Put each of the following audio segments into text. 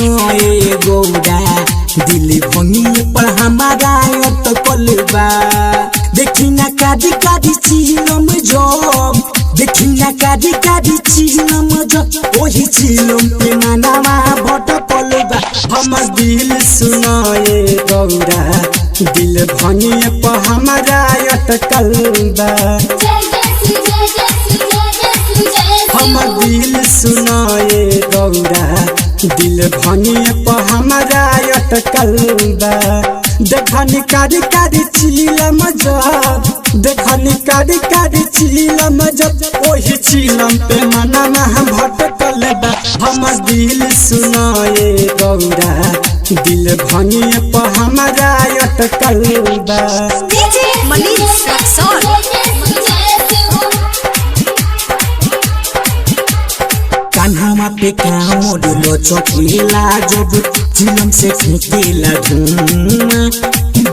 सुनो ए गौरा दिल भंगिए पर हमारा अटकलबा देखी ना कादी कादी चिलम जब देखी ना कादी कादी चिलम जब ओही चिलम पे मनावा भटकलबा हमर दिल सुनो ए गौरा दिल भंगिए पर हमारा अटकलबा हमर दिल सुनो ए गौरा दिल भंगिए पर हमारा अटकलबा देखनी कारी कारी चिलम जब देखनी कारी कारी चिलम जब ओही चिलम पे मनावा भटकलबा हमर दिल सुनो ए गौरा दिल भंगिए पर हमारा अटकलबा डीजे मनीष रक्सौल कान्हा पे कामोड लो चौकीला जब चिलम से फेंकेला धुआं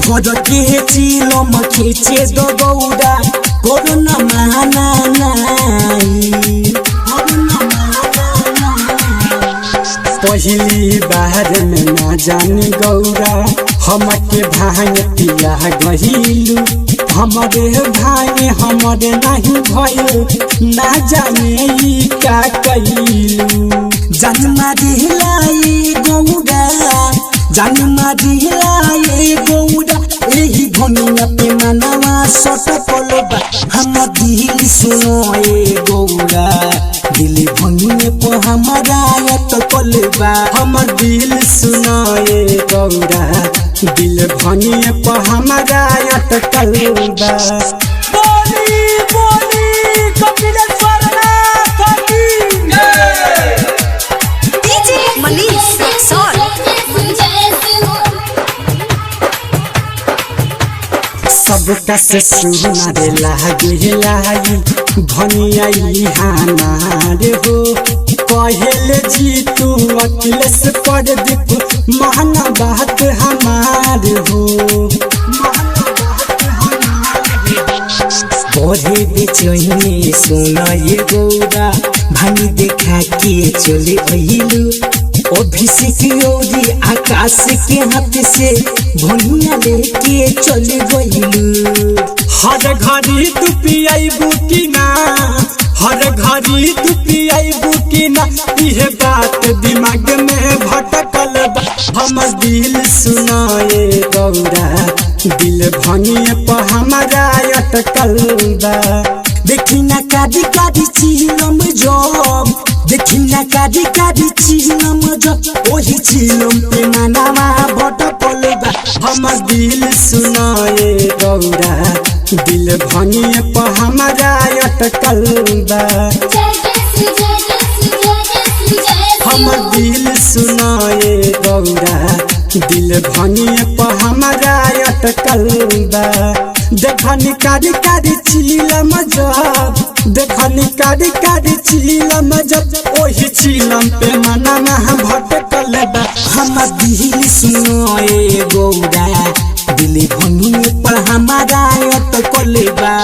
भर के चिलम खींचे दो गौरा कोरोना माना नहीं पहली बार में ना जानी गौरा हमके भांग पिया गहिलू हमारे भाई हमारे नहीं भइल ना जाने ई का कइलू जन्म दिलाई गौरा जन्म दिलाई गौरा एही भनिया पे मनवा सटकलबा हम दिल सुनो ए गौरा दिल भनिए पे हमारा अटकलबा हम दिल सुनो ए गौरा दिल भनिए पे हमारा अटकलबा बोली बोली कपिलेश्वर नाथ की डीजे मनीष रक्सौल सबका से सुनारे लागे लाई भनियाई हानारे हो कहले जी तू अखिलेश प्रदीप महना बात हमार हो बढ़े बेचैनी सुना ये गौरा भानी देखा के चले अइलू अभिषेक योगी आकाश के हाथ से भनिया लेके चले गइलू हर घड़ी तू पियाइबू की ना हर घड़ी तू पियाइबू की ना इहे बात दिमाग में भटकलबा हमर दिल सुनो ए गौरा दिल भनिए पर हमारा अटकलबा देखी ना कादी कादी चिलम जब देखी ना कादी कादी चिलम जब ओही चिलम पे मनावा भटकलबा हमर दिल सुनो ए गौरा दिल भनिए पर हमारा अटकलबा हमर दिल सुनो ए गौरा दिल भनिए पर हमारा अटकलबा देखनी कारी कारी चिलम जब देखनी कारी कारी चिलम जब ओही चिलम पे मनावा भटकलबा हमर दिल सुनो ए गौरा दिल भनिए पर हमारा अटकलबा।